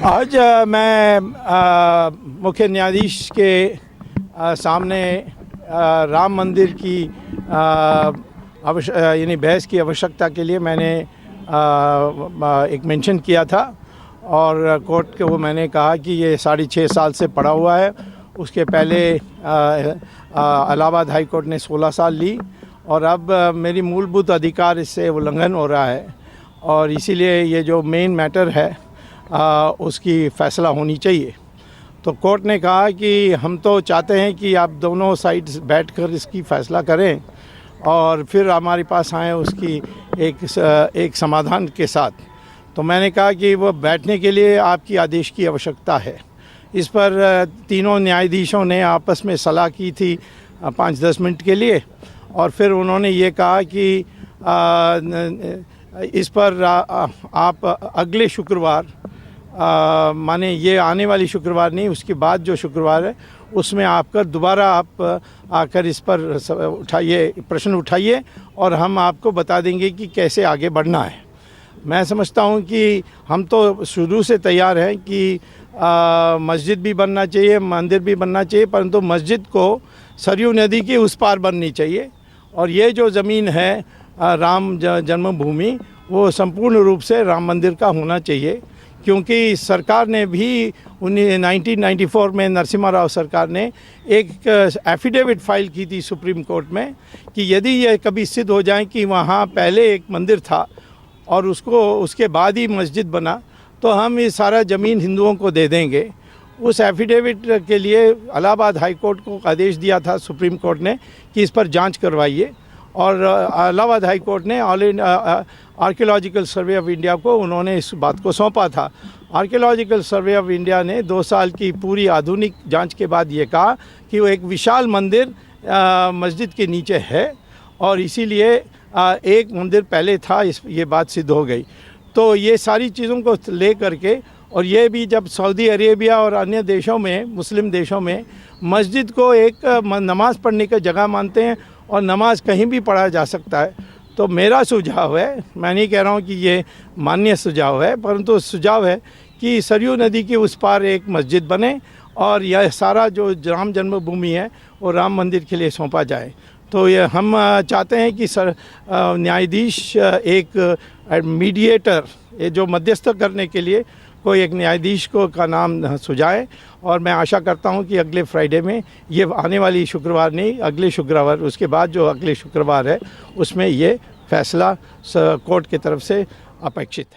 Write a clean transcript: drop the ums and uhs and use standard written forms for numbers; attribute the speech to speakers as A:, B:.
A: आज मैं मुख्य न्यायाधीश के सामने राम मंदिर की यानी बहस की आवश्यकता के लिए मैंने एक मेंशन किया था और कोर्ट को मैंने कहा कि ये 6.5 साल से पड़ा हुआ है। उसके पहले इलाहाबाद हाई कोर्ट ने 16 साल ली और अब मेरी मूलभूत अधिकार इससे उल्लंघन हो रहा है और इसीलिए ये जो मेन मैटर है उसकी फ़ैसला होनी चाहिए। तो कोर्ट ने कहा कि हम तो चाहते हैं कि आप दोनों साइड्स बैठकर इसकी फ़ैसला करें और फिर हमारे पास आएँ उसकी एक समाधान के साथ। तो मैंने कहा कि वो बैठने के लिए आपकी आदेश की आवश्यकता है। इस पर तीनों न्यायाधीशों ने आपस में सलाह की थी 5-10 मिनट के लिए और फिर उन्होंने ये कहा कि इस पर आप अगले शुक्रवार माने ये आने वाली शुक्रवार नहीं, उसके बाद जो शुक्रवार है उसमें दोबारा आप आकर इस पर प्रश्न उठाइए और हम आपको बता देंगे कि कैसे आगे बढ़ना है। मैं समझता हूँ कि हम तो शुरू से तैयार हैं कि मस्जिद भी बनना चाहिए, मंदिर भी बनना चाहिए, परंतु मस्जिद को सरयू नदी के उस पार बननी चाहिए और ये जो ज़मीन है राम जन्मभूमि वो संपूर्ण रूप से राम मंदिर का होना चाहिए, क्योंकि सरकार ने भी 1994 में नरसिम्हा राव सरकार ने एक एफिडेविट फाइल की थी सुप्रीम कोर्ट में कि यदि ये कभी सिद्ध हो जाए कि वहाँ पहले एक मंदिर था और उसके बाद ही मस्जिद बना तो हम ये सारा ज़मीन हिंदुओं को दे देंगे। उस एफिडेविट के लिए इलाहाबाद हाई कोर्ट को आदेश दिया था सुप्रीम कोर्ट ने कि इस पर जांच करवाइए और इलाहाबाद हाई कोर्ट ने all archaeological survey of India को उन्होंने इस बात को सौंपा था। आर्कियोलॉजिकल सर्वे ऑफ इंडिया ने 2 साल की पूरी आधुनिक जांच के बाद ये कहा कि वो एक विशाल मंदिर मस्जिद के नीचे है और इसीलिए एक मंदिर पहले था, ये बात सिद्ध हो गई। तो ये सारी चीज़ों को ले करके और ये भी जब सऊदी अरेबिया और अन्य देशों में, मुस्लिम देशों में मस्जिद को एक नमाज़ पढ़ने की जगह मानते हैं और नमाज कहीं भी पढ़ा जा सकता है। तो मेरा सुझाव है, मैं नहीं कह रहा हूँ कि ये मान्य सुझाव है, परंतु सुझाव है कि सरयू नदी के उस पार एक मस्जिद बने और यह सारा जो राम जन्मभूमि है वो राम मंदिर के लिए सौंपा जाए। तो ये हम चाहते हैं कि न्यायाधीश एक मीडिएटर, ये जो मध्यस्थ करने के लिए कोई एक न्यायाधीश का नाम सुझाए और मैं आशा करता हूं कि अगले फ्राइडे में, ये आने वाली शुक्रवार नहीं, अगले शुक्रवार, उसके बाद जो अगले शुक्रवार है उसमें ये फैसला कोर्ट की तरफ से अपेक्षित है।